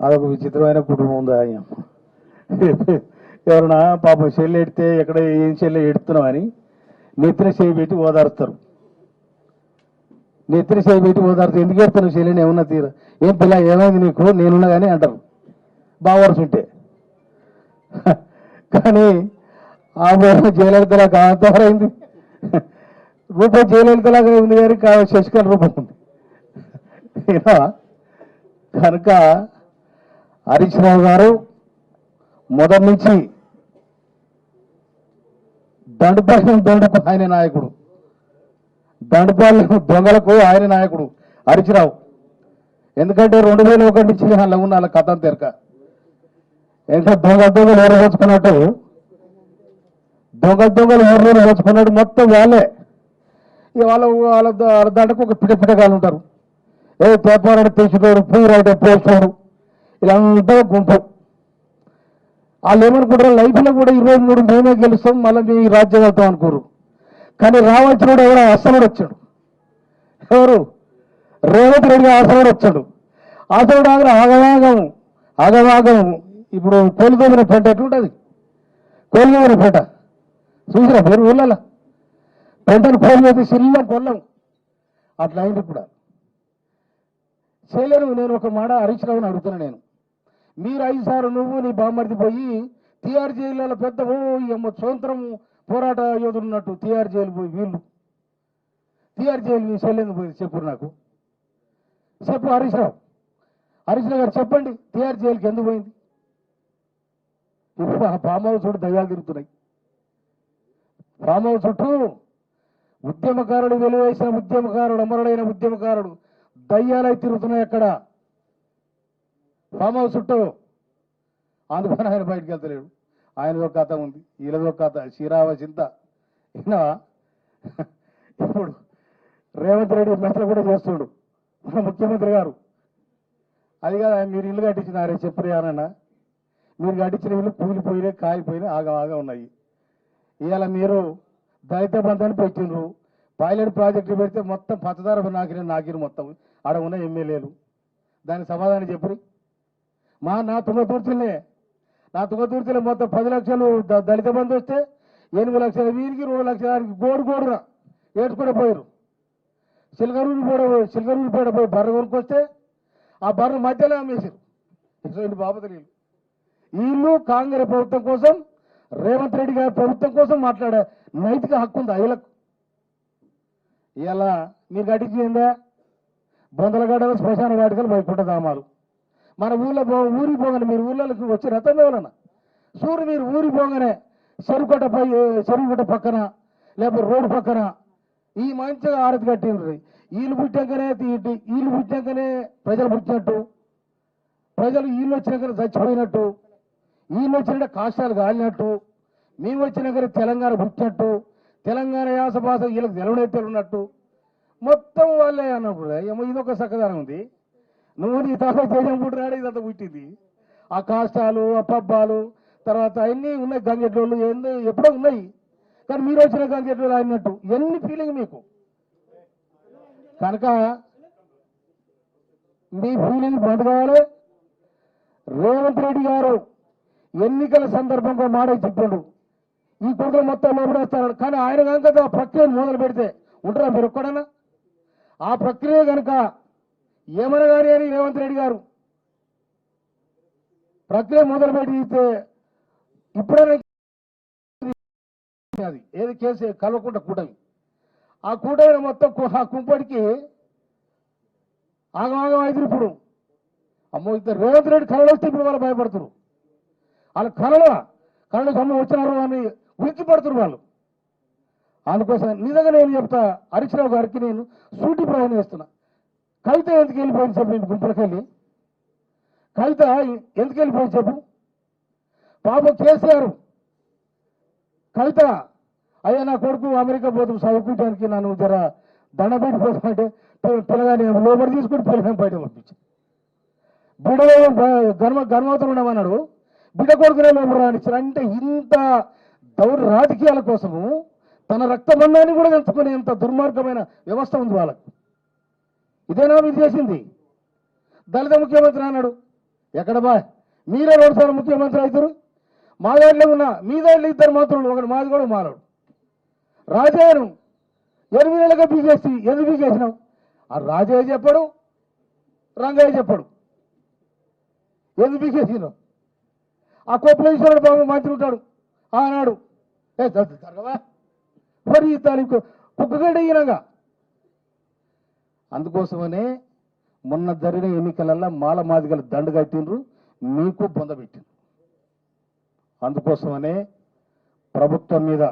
అదొక విచిత్రమైన కుటుంబం ఉంది. ఆయన ఎవరన్నా పాపం చెల్లి ఎడితే ఎక్కడ ఏం చెల్లి ఎడుతున్నావు అని నెత్తిన చేయి పెట్టి ఓదారుస్తారు. నెత్తిన చేయి పెట్టి ఓదారుతారు. ఎందుకు ఎడుతున్నావు చెల్లిని? ఏమన్నా తీర ఏం పిల్ల ఏమైంది నీకు, నేనున్నా కానీ అంటారు బావరుసుంటే. కానీ ఆ జయలలితలాగా అంతవరైంది. రూపం జయలలితలాగా ఉంది కానీ శశికళ రూపం ఉంది కనుక హరీష్ రావు గారు మొదటి నుంచి దండపాలెం దొండకు ఆయన నాయకుడు, దండపాలెం దొంగలకు ఆయన నాయకుడు హరీష్ రావు. ఎందుకంటే 2001 నుంచి అలా ఉన్న వాళ్ళ కథ తెరక ఇంకా దొంగలు ఊరు పోచుకున్నట్టు దొంగలు ఊరు పోచుకున్నట్టు మొత్తం వాళ్ళే. వాళ్ళ దాంట్లో ఒక పిటకాలు ఉంటారు. ఏ పేపర్ తీసుకోడు, పూరాడు, పోస్తాడు, ఇలాంతా గుంపు. వాళ్ళు ఏమనుకుంటారు, లైఫ్లో కూడా 23 మేమే గెలుస్తాం, మళ్ళీ మీ రాజ్యం వెళ్తాం అనుకోరు. కానీ రావాల్సినోడు ఎవరో అసలుడు వచ్చాడు. ఎవరు? రేవంత్ రెడ్డి అసలుడు వచ్చాడు. అసలుడు ఆగమాగం. ఇప్పుడు కోలుదోమిన పేట ఎట్లుంటుంది? కోలుదోమిన పేట చూసిరా మీరు ఊళ్ళలో? పెంటను కోలు వేసి చిన్న కొల్లం అట్లా అయింది. ఇప్పుడు చేయలేను. నేను ఒక మాట హరీష్ రావుని అడుగుతున్నా. నేను మీరు 5 సార్లు నువ్వు నీ బామ్మర్ది పోయి TR జైల్లో పెద్ద స్వతంత్రం పోరాట యోధులు ఉన్నట్టు TR జైలు పోయి వీళ్ళు TR జైలు మీ చెల్లెందుకు పోయి చెప్పు నాకు. చెప్పు హరీష్ రావు గారు చెప్పండి, TR జైలుకి ఎందుకు పోయింది? ఇప్పుడు ఆ ఫామ్ హౌస్ చుట్టూ దయ్యాలు తిరుగుతున్నాయి. ఫామ్ హౌస్ చుట్టూ ఉద్యమకారుడు, వెలువేసిన ఉద్యమకారుడు, అమరుడైన ఉద్యమకారుడు దయ్యాలై తిరుగుతున్నాయి అక్కడ ఫామ్ హౌస్ చుట్టూ. అందుకని ఆయన బయటకు వెళ్తలేడు. ఆయనదో కథ ఉంది, వీళ్ళదో కథ, శ్రీరామ చింత. ఇప్పుడు రేవంత్ రెడ్డి మెట్లు కూడా చేస్తుడు మన ముఖ్యమంత్రి గారు. అది కాదు, మీరు ఇల్లు కట్టించినారే చెప్పారన్నా, మీరు కట్టించిన ఇల్లు కూలిపోయినా కాలిపోయినా ఆగా ఉన్నాయి. ఇవాళ మీరు దళిత బంధాన్ని పెట్టిండ్రు, పైలట్ ప్రాజెక్టు పెడితే మొత్తం పచ్చదార నాకిరు మొత్తం ఆడ ఉన్న ఎమ్మెల్యేలు. దానికి సమాధానం చెప్పు. నా తుంగతుర్తిలే మొత్తం 10 లక్షలు దళిత బంధు వస్తే 8 లక్షల వీరికి 2 లక్షలకి గోడుగా ఏడ్చుకుని పోయారు. చిలకరూరుపేట పోయి బర్రె కొనుక్కొస్తే ఆ బర్రె మధ్యలో అమ్మేశారు బాబతులు. వీళ్ళు కాంగ్రెస్ ప్రభుత్వం కోసం, రేవంత్ రెడ్డి గారి ప్రభుత్వం కోసం మాట్లాడే నైతిక హక్కు ఉంది వీళ్ళకు. ఇలా మీరు కట్టించిందా? బొందలగడ్డలు, శ్మశాన వాటికలు, వైకుంఠ ధామాలు. మన ఊరికి పోగానే మీరు ఊళ్ళకి వచ్చి రథం ఎవరన్నా మీరు ఊరికి పోగానే చెరువుగట్ట పక్కన లేకపోతే రోడ్డు పక్కన ఈ మంచిగా ఆరతి కట్టిండ్రు. వీళ్ళు పుట్టాకనే ప్రజలు పుట్టినట్టు, ప్రజలు వీళ్ళు వచ్చినాకనే చచ్చిపోయినట్టు, వీళ్ళు వచ్చిన కాష్టాలు కాలినట్టు, మేము వచ్చినాకనే తెలంగాణ పుట్టినట్టు, తెలంగాణ యాస భాష వీళ్ళకి తెలవనైతే ఉన్నట్టు మొత్తం వాళ్ళే అన్నప్పుడు ఏమో ఇదొక చక్కదనం ఉంది. నువ్వు నీ తాత తేజం పుట్టినాడు, ఇదంతా పుట్టింది. ఆ కాష్టాలు, ఆ పబ్బాలు, తర్వాత అన్నీ ఉన్నాయి. గంగెడ్లోళ్ళు ఎప్పుడో ఉన్నాయి, కానీ మీరు వచ్చిన గంగెడ్లోళ్ళు అయినట్టు ఎన్ని ఫీలింగ్ మీకు. కనుక మీ ఫీలింగ్ బంద్ కావాలి. రేవంత్ రెడ్డి గారు ఎన్నికల సందర్భంగా మాట చెప్పిండు, ఈ కొడుకులు మొత్తం లోపడేస్తాడు. కానీ ఆయన కనుక ఆ ప్రక్రియ మొదలు పెడితే ఉంటారా మీరు ఒక్కడన్నా? ఆ ప్రక్రియ కనుక ఏమనగానే అని రేవంత్ రెడ్డి గారు ప్రక్రియ మొదలు పెడితే ఇప్పుడైనా అది ఏది కేసు కలవకుండా కూటమి, ఆ కూటమి మొత్తం ఆ కుంపడికి ఆగమాగం అయితే ఇప్పుడు అమ్మో ఇద్దరు రేవంత్ రెడ్డి కళలు వస్తే ఇప్పుడు వాళ్ళు భయపడుతున్నారు. వాళ్ళ కళలు సమ్మ వచ్చినారు అని ఉలిక్కి పడుతున్నారు వాళ్ళు. అందుకోసం నిజంగా నేను చెప్తా, హరీష్ రావు గారికి నేను సూటి ప్రయాణం చేస్తున్నా. కవిత ఎందుకు వెళ్ళిపోయింది చెప్పు? నేను గుంపులకి వెళ్ళి కవిత ఎందుకు వెళ్ళిపోయింది చెప్పు? పాప కేసీఆర్ కవిత అయ్యా నా కొడుకు అమెరికా పోతాం చదువుకోవడానికి, నన్ను జర దండ పెట్టిపోతామంటే పిల్లగాని లోపలి తీసుకుని పిల్లగాని బయట పంపించి బిడ్డ గర్భవతులు ఉండమన్నాడు, బిడ్డ కొడుకునే లోపల రానిచ్చారు. అంటే ఇంత రాజకీయాల కోసము తన రక్తబంధాన్ని కూడా తెలుసుకునేంత దుర్మార్గమైన వ్యవస్థ ఉంది వాళ్ళకు. ఇదేనా మీరు చేసింది? దళిత ముఖ్యమంత్రి అన్నాడు, ఎక్కడ బా మీరే 2 సార్లు ముఖ్యమంత్రి అవుతారు. మా దాంట్లో ఉన్న మీ దాంట్లో 2 మంత్రులు, ఒకటి మాది కూడా మారాడు. రాజాను 8 నెలలుగా బీకేసి ఎందుకు బీకేసినాం? ఆ రాజయ్య చెప్పడు, రంగయ్య చెప్పడు. ఎందుకు బీకేసినాం? ఆ కోపలేశ్వరుడు బాబు మంత్రి ఉంటాడు ఆనాడు, జరగవా మరి తాలూకు కుక్కగడ్డ అయినాగా. అందుకోసమనే మొన్న జరిగిన ఎన్నికలల్లో మాల మాదిగలు దండు కట్టిండ్రు, మీకు పొందబెట్టిండ్రు. అందుకోసమనే ప్రభుత్వం మీద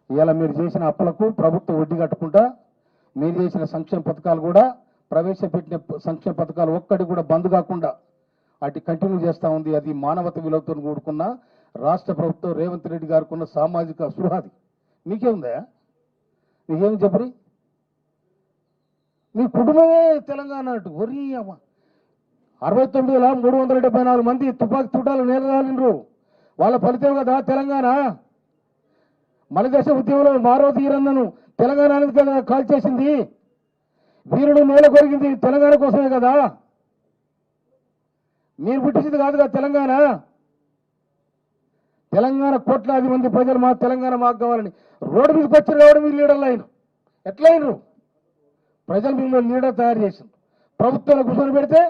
ఇలా మీరు చేసిన అప్పులకు ప్రభుత్వం వడ్డీ కట్టుకుంటా, మీరు చేసిన సంక్షేమ పథకాలు కూడా, ప్రవేశపెట్టిన సంక్షేమ పథకాలు ఒక్కటి కూడా బంద్ కాకుండా అటు కంటిన్యూ చేస్తూ ఉంది. అది మానవత విలువతో కూడుకున్న రాష్ట్ర ప్రభుత్వం రేవంత్ రెడ్డి గారికి ఉన్న సామాజిక స్పృహది. మీకేముందా? మీకేమి చెప్పరి? మీ కుటుంబమే తెలంగాణ అటు ఒరి అమ్మ 69,374 మంది తుపాకీ తుటాలు నేలరాలిండ్రు. వాళ్ళ ఫలితం కదా తెలంగాణ. మలదశ ఉద్యమంలో మారో తీరన్నను తెలంగాణ అనేది కదా కాల్ చేసింది. వీరుడు నేల కొరిగింది తెలంగాణ కోసమే కదా. మీరు పుట్టించింది కాదుగా తెలంగాణ. తెలంగాణ కోట్లాది మంది ప్రజలు మా తెలంగాణ మాకు కావాలని రోడ్డు మీదకి వచ్చారు కాబట్టి మీరు లీడర్లు అయిన. ఎట్లా అయినరు? ప్రజలు మీరు లీడర్ తయారు చేసింది. ప్రభుత్వంలో కూర్చొని పెడితే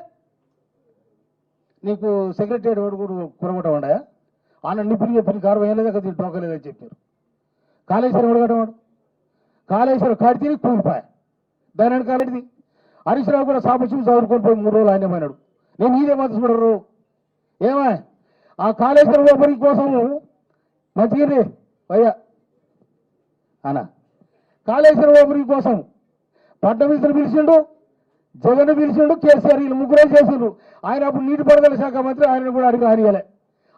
నీకు సెక్రటరీ వాడు కూడా కురగొట్టం ఉండయా? ఆయన నిపుణులు చెప్పిన కారు వేయలేదా కదా, టోకలేదని చెప్పారు. కాళేశ్వరం అడగటవాడు, కాళేశ్వరం కాడితే కూలిపాయ దాని వెనకాలది. హరీష్ రావు కూడా సాపక్షం చదువుకొని పోయి 3 రోజులు ఆయన పోయినాడు. నేను ఇదే మద్దతు చూడరు ఏమా ఆ కాళేశ్వరం ఓపెనింగ్ కోసం మంచిగా అయ్యా అన్న కాళేశ్వరం ఓపెనింగ్ కోసం పట్టమిత్రులు పిలిచిండు, జగన్ పిలిచిండు, కేసీఆర్ వీళ్ళు ముగ్గురే చేసిండ్రు. ఆయన అప్పుడు నీటిపారుదల శాఖ మంత్రి, ఆయన కూడా అడిగాలి.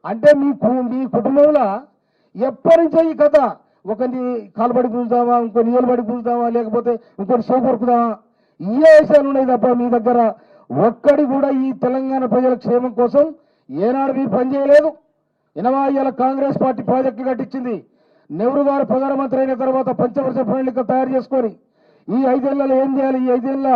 అంటే మీ కుటుంబంలో ఎప్పటి నుంచో ఈ కథ, ఒకరిని కాలుబడి పూజుదామా, ఇంకో నీళ్ళబడి పూజుదామా, లేకపోతే ఇంకోటి సోపరుకుదామా, ఈ విషయాలు ఉన్నాయి తప్ప మీ దగ్గర ఒక్కడి కూడా ఈ తెలంగాణ ప్రజల క్షేమం కోసం ఏనాడు మీరు పనిచేయలేదు. 80 కాంగ్రెస్ పార్టీ ప్రాజెక్టులు కట్టించింది. నెహ్రూ గారు ప్రధానమంత్రి అయిన తర్వాత పంచవర్ష ప్రణాళిక తయారు చేసుకొని ఈ 5 ఏళ్లలో ఏం చేయాలి, ఈ 5 ఏళ్ల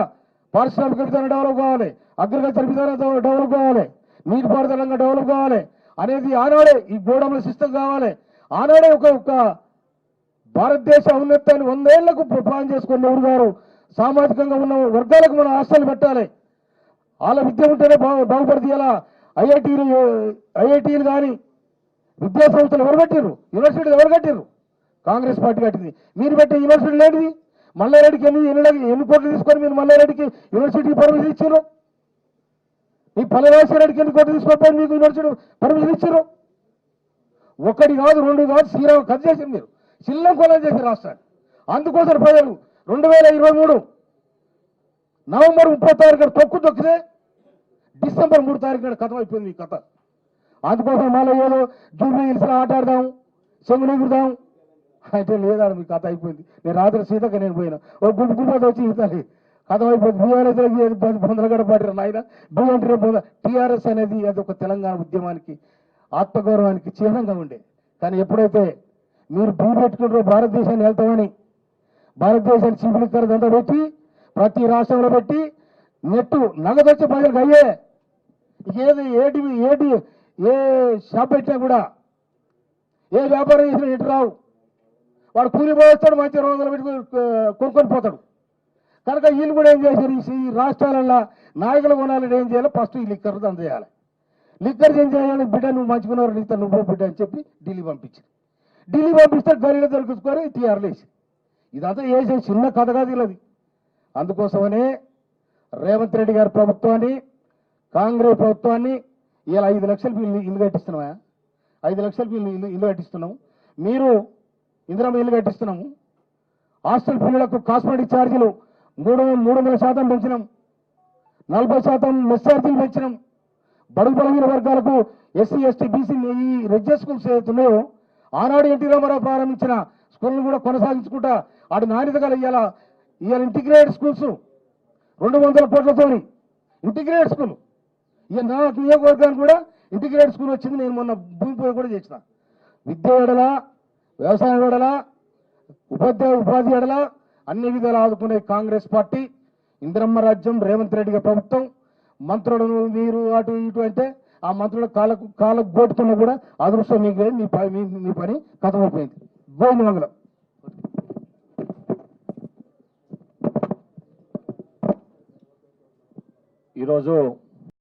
పారిశ్రామిక విధానం డెవలప్ కావాలి, అగ్రికల్చర్ విధానం డెవలప్ కావాలి, నీటిపారుదల డెవలప్ కావాలి అనేది ఆనాడే, ఈ గోడౌన్ల సిస్టమ్ కావాలి ఆనాడే ఒక భారతదేశ ఔన్నత్యాన్ని 100 ఏళ్లకు ప్లాన్ చేసుకున్న నెహ్రూ గారు సామాజికంగా ఉన్న వర్గాలకు మనం ఆస్తులు పెట్టాలి, వాళ్ళ విద్య ఉంటేనే బాగుపడుతుంది. ఇలా ఐఐటీలు కానీ విద్యా సంస్థలు ఎవరు కట్టారు? యూనివర్సిటీలు ఎవరు కట్టారు? కాంగ్రెస్ పార్టీ కట్టింది. మీరు పెట్టే యూనివర్సిటీ లేనిది మల్లారెడ్డికి ఎన్ని కోట్లు తీసుకొని మీరు మల్లారెడ్డికి యూనివర్సిటీకి పర్మిషన్ ఇచ్చారు? మీ పల్లెరాజరెడ్డికి ఎన్ని కోట్లు తీసుకోకపోయి మీకు యూనివర్సిటీ పర్మిషన్ ఇచ్చారు? ఒకటి కాదు, 2 కాదు, శ్రీరామ్ కథ చేసింది మీరు, చిల్లం కొలం చేసి రాష్ట్రాన్ని. అందుకోసం ప్రజలు 2023 నవంబర్ 30 తారీఖున తొక్కితే డిసెంబర్ 3 తారీఖున కథ అయిపోయింది ఈ కథ. అందుకోసం మళ్ళీ ఏదో జూబ్లీ హిల్స్లో ఆట ఆడదాం, చెంగునెగురుదాం అయితే లేదా, మీ కథ అయిపోయింది. నేను రాత్రి సీతగా నేను పోయినా, ఓ గుంపుతో వచ్చి ఇతని కథ అయిపోయింది. బీఆర్ఎస్ పొందలగడ పడారు నాయన, బీఎంటీ పొంద. టీఆర్ఎస్ అనేది అది ఒక తెలంగాణ ఉద్యమానికి, ఆత్మగౌరవానికి చిహ్నంగా ఉండే. కానీ ఎప్పుడైతే మీరు బీ పెట్టుకుంటారో భారతదేశాన్ని వెళ్తామని, భారతదేశాన్ని చీపులిక్కర దండ పెట్టి ప్రతి రాష్ట్రంలో పెట్టి నెట్టు నగదొచ్చే ప్రజలకు అయ్యే ఏ షాప్ పెట్టినా కూడా, ఏ వ్యాపారం చేసినా ఎటు రావు. వాడు కూలి పోస్తాడు, మంచి 200 పెట్టి కొనుక్కొని పోతాడు. కనుక వీళ్ళు కూడా ఏం చేశారు, ఈ రాష్ట్రాలలో నాయకులు కొనాలని ఏం చేయాలి, ఫస్ట్ ఈ లిక్కర్ అందజేయాలి. లిక్కర్ ఏం చేయాలి, బిడ్డ నువ్వు మంచుకున్నారు నీతో నువ్వు బిడ్డ అని చెప్పి ఢిల్లీ పంపించారు. ఢిల్లీ పంపిస్తే గరీలో దొరికించుకొని టీఆర్లేసి. ఇదంతా వేసే చిన్న కథ కాదు ఇలాది. అందుకోసమనే రేవంత్ రెడ్డి గారి ప్రభుత్వాన్ని, కాంగ్రెస్ ప్రభుత్వాన్ని ఇలా 5 లక్షలు ఇల్లు కట్టిస్తున్నామా? 5 లక్షలు ఇల్లు కట్టిస్తున్నాము. మీరు ఇందిరమ్మ ఇల్లు కట్టిస్తున్నాము. హాస్టల్ పిల్లలకు కాస్మెటిక్ ఛార్జీలు 300% పెంచినాం, 40% మెస్ ఛార్జీలు పెంచినాం. బడుగు బలహీన వర్గాలకు ఎస్సీ ఎస్టీ బీసీ ఈ రెడ్జెస్ స్కూల్స్ ఏదైతున్నాయో ఆనాడు ఎన్టీ రామారావు ప్రారంభించిన స్కూళ్ళను కూడా కొనసాగించుకుంటా ఆడు నాణ్యత ఇవాళ ఇంటిగ్రేటెడ్ స్కూల్స్ 200 కోట్లతో ఇంటిగ్రేటెడ్ స్కూల్. ఇక నా నియోజకవర్గానికి కూడా ఇంటిగ్రేటెడ్ స్కూల్ వచ్చింది. నేను మొన్న భూమి పూజ కూడా చేసిన. విద్య ఎడలా, వ్యవసాయం ఎడలా, ఉపాధి ఎడలా అన్ని విధాలు ఆదుకునే కాంగ్రెస్ పార్టీ, ఇందిరమ్మ రాజ్యం, రేవంత్ రెడ్డి గారి ప్రభుత్వం మంత్రులను మీరు అటు ఇటు అంటే ఆ మంత్రుల కాళ్ళకు గోటుతున్నా కూడా అదృష్టం మీకు లేదు, మీ పని కథమైపోయింది. పోయింది మంగళం. ఈరోజు